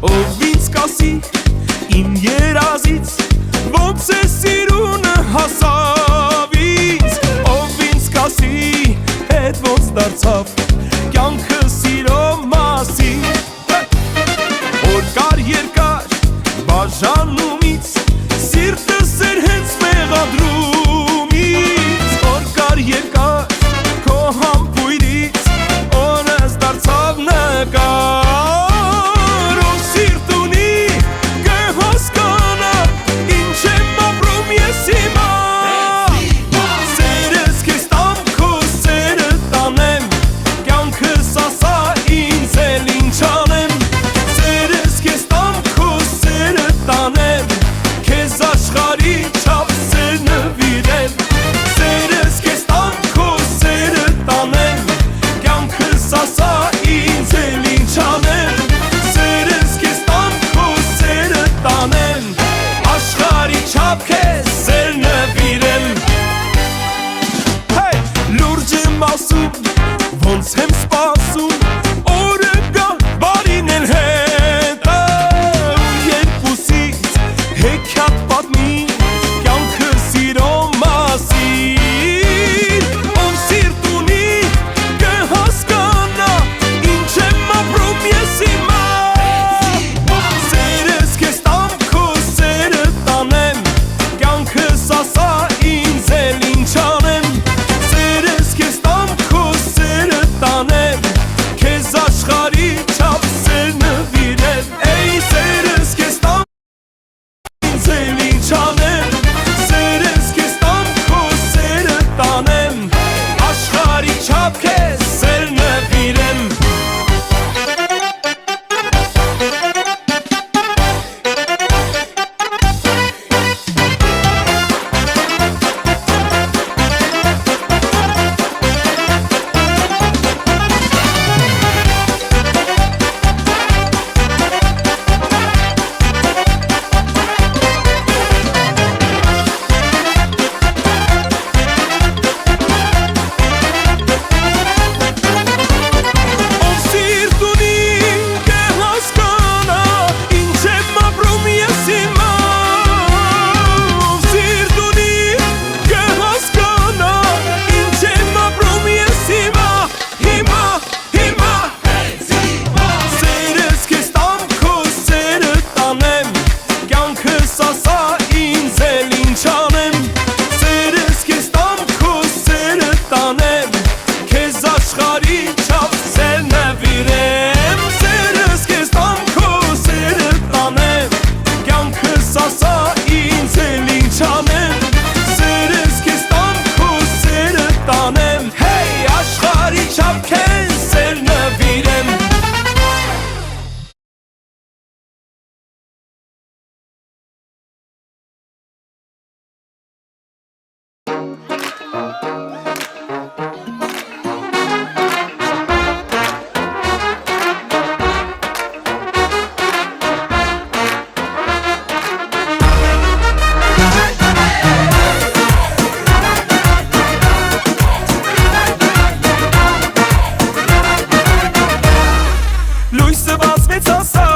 ով ինձ կասի իմ երազից ոնց է սիրունը հասավ ինձ ով ինձ կասի հետ ոնց դարձավ կյանքը սիրո մասին որ կար երկար բաժանումից սիրտս էր հենց մեղադրումից որ կար երկար քո համբույրից օրս դարձավ նկար ով սիրտ ունի կհասկանա ինչ եմ ապրում ես հիմա սերս քեզ տամ քո սերը տանեմ կյանքս ասա ինձ էլ ինչ անեմ սերս քեզ տամ քո սերը տանեմ քեզ աշխարհի չափ սեր նվիրեմ սերս քեզ տամ քո սերը տանեմ կյանքս ասա ինձ էլ ինչ անեմ սերս քեզ տամ քո սերը տանեմ աշխարհի չափ քեզ սեր նվիրեմ լուրջ եմ ասում ոնց եմ սպասում օրը գա բարին էլ հետը երկուսից հեքիաթ պատմի կյանքը սիրո մասին ով սիրտ ունի կհասկանա ինչ եմ ապրում ես հիմա սերս քեզ տամ քո սերը տանեմ կյանքս ասա ինձ էլ ինչ անեմ սերս քեզ տամ քո սերը տանեմ քեզ աշխարհի չափ սեր նվիրեմ էй սերս քեզ տամ ինձ էլ ինչ անեմ սերս քեզ տամ քո սերը տանեմ աշխարհի չափ քեզ սեր նվիրեմ ով սիրտ ունի կհասկանա ինչ եմ ապրում ես հիմա ով սիրտ ունի կհասկանա ինչ եմ ապրում ես հիմա հիմա հիմա սերս քեզ տամ քո սերը տանեմ կյանքս ասա ինձ էլ ինչ անեմ սերս քեզ տամ քո սերը տանեմ քեզ աշխարհի չափ սեր նվիրեմ սերս քեզ տամ քո սերը տանեմ կյանքս ասա ինձ էլ ինչ անեմ սերս քեզ տամ քո սերը տանեմ հեյ աշխարհի չափ քեզ սեր նվիրեմ լույսը բացվեց ասա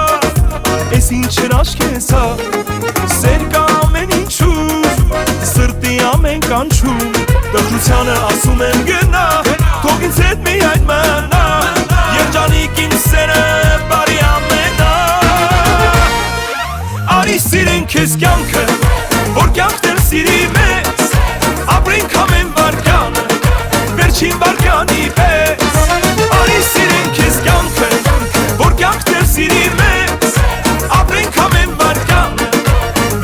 ես ինչ հրաշք ես հա սեր կա ամեն ինչու սրտի ամեն կանչում դժությանը ասում եմ գնա թող ինձ հետ միայն մնա երջանիկ իմ սերը բարի ամենա արի սիրենք քեզ կյանքը որ կյանքն էլ սիրի մեզ ապրենք ամեն վարկյանը վերջին վարկյանի պես արի սիրենք քեզ կյանքը որ կյանքն էլ սիրի մեզ ապրենք ամեն վարկյանը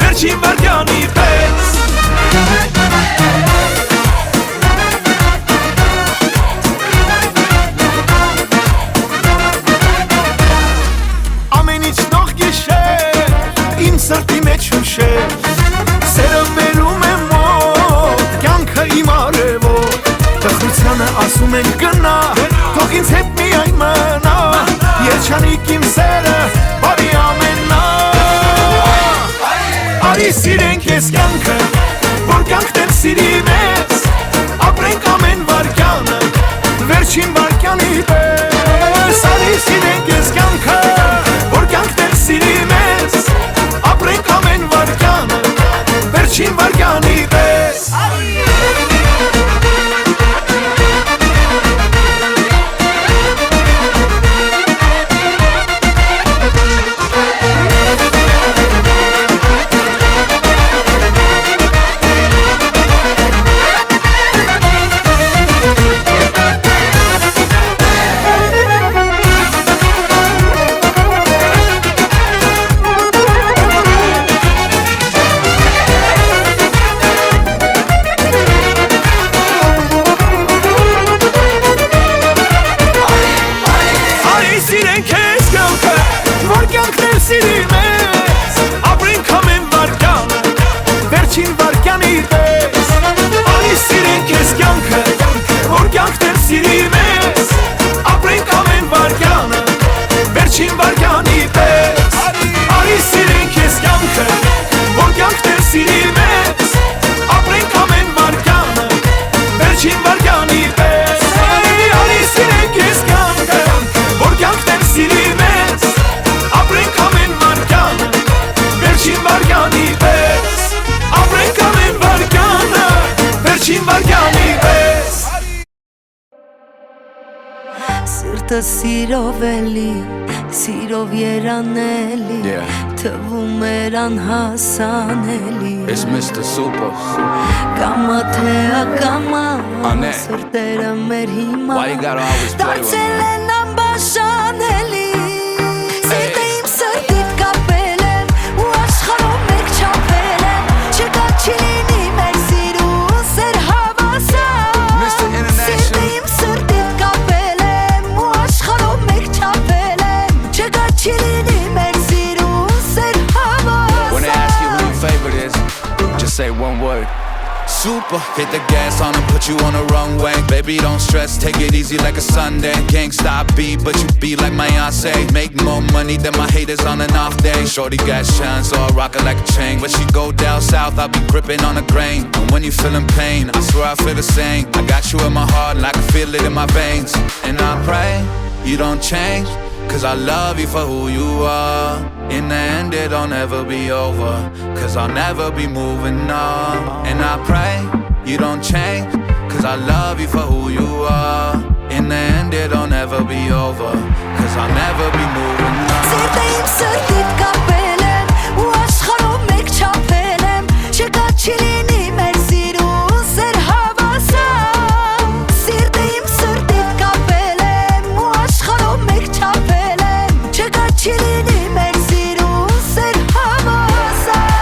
վերջին վարկյանի պես ամեն ինչ նող գիշեր իմ սրտի մեջ հուշեր սերը բերում է մոտ կյանքը իմ արևոտ տխրությանը ասում են գնա թող ինձ հետ միայն մնա երջանիկ իմ սերը բարի ամենա արի սիրենք քեզ կյանքը որ կյանքն էլ սիրի մեզ ապրենք ամեն վարկյանը վերջին վարկյանի պես արի սիրենք քեզ կյանքը որ կյանքն էլ սիրի Արի սիրեն քեզ կյանքը, որ կյանքն էլ սիրի մեզ, ապրենք ամեն վարկյանը, վերջին վարկյանի պես։ Արի սիրեն քեզ կյանքը, որ կյանքն էլ սիրի մեզ, ապրենք ամեն վարկյանը, վերջին վարկյանի պես։ Արի սիրեն քեզ կյանքը, որ կյանքն էլ սիրի մեզ, ապրենք ամեն վարկյանը, վերջին վարկյանի պես։ Արի սիրեն քեզ կյանքը, որ կյանքն էլ սիրի մեզ, ապրենք ամեն վարկյանը, վերջին վարկյանի պես։ Ապրենք ամեն վարկյանը, վերջին վարկյանի պես։ Սիրտը սիրով էլի, սիրով երանելի, թվում էր անհասանելի։ It's Mr. Super. Կամա թե ակամա, սրտերը մեր հիմա, Why you gotta always play with դարձել me? են անբաժանելի։ Սիրտը իմ սրտիդ կապել եմ, ու աշխարհում մեկ չափել եմ, չկա չի լինի մեր սիրու սեր հավասար։ Mr. International. Սիրտը իմ սրտիդ կապել եմ, ու աշխարհում մեկ չափել եմ, չկա չի լինի մեր սիրու սեր When they ask you who your հավասար։ favorite is, just say one word. Super. Hit the gas on and put you on the runway. Baby, don't stress, take it easy like a Sunday. Gangsta beat, but you be like my Beyonce. Make more money than my haters on an off day. Shorty got shine, so I rock her like a chain. When she go down south, I'll be gripping on the grain. And when you feeling pain, I swear I feel the same. I got you in my heart and I can feel it in my veins. And I pray you don't change, cause I love you for who you are. In the end it don't ever be over, cause I'll never be moving on. And I pray you don't change, cause I love you for who you are. In the end it don't ever be over, cause I'll never be moving on. Սիրտը իմ սրտիդ կապել եմ, ու աշխարհում մեկ չափել եմ, չկա չի լինի մեր սիրու սեր հավասար։ Սիրտը իմ սրտիդ կապել եմ, ու աշխարհում մեկ չափել եմ, չկա չի լինի մեր սիրու սեր հավասար։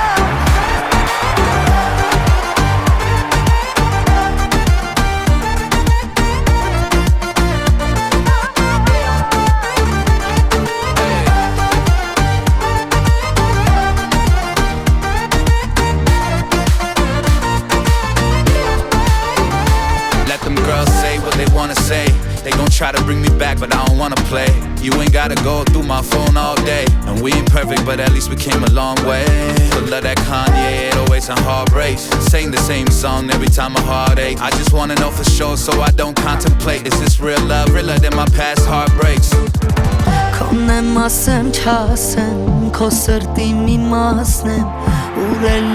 Let them girls say what they wanna say. They gon' try to bring me back, but I don't wanna play. You ain't gotta go through my phone all day. And we ain't perfect, but at least we came a long way. But love that Kanye 808s and heartbreaks. Sing the same song every time a heartache. I just wanna know for sure, so I don't contemplate. Is this real love, realer than my past heartbreaks? Քոնեմ ասեմ չասեմ, քո սրտի մի մասն եմ, ուրել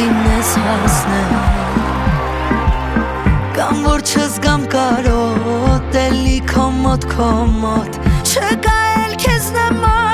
ինես հասնեմ։ Կամ որ չզգամ կարոտ, էլի քո մոտ, չկա էլ քեզ նման։